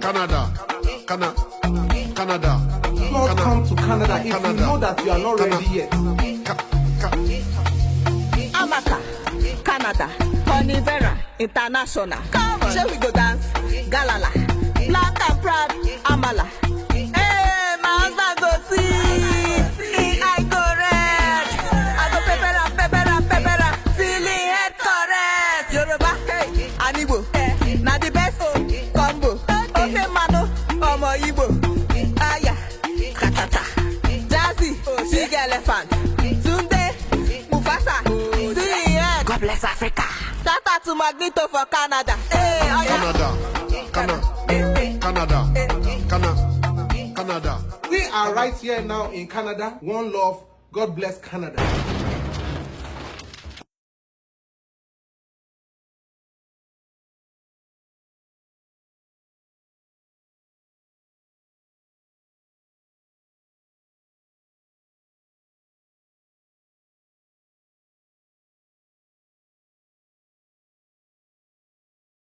Canada. God come to Canada if you know that you are not ready yet. Amaka, Canada, Conivera, International. Come on. Shall we go dance? Galala, Black and Proud, Amala. Hey, my husband go see. I go red. I go pepera, feeling head correct. Yoruba, hey, Anibo, now the best combo. Okay, Mano, Omo Ibo. Aya, Katata, Jazzy, Big Elephant, Tunde, Mufasa. God bless Africa. Shout out to Magneto for Canada. Hey, Canada. We are right here now in Canada. One love. God bless Canada.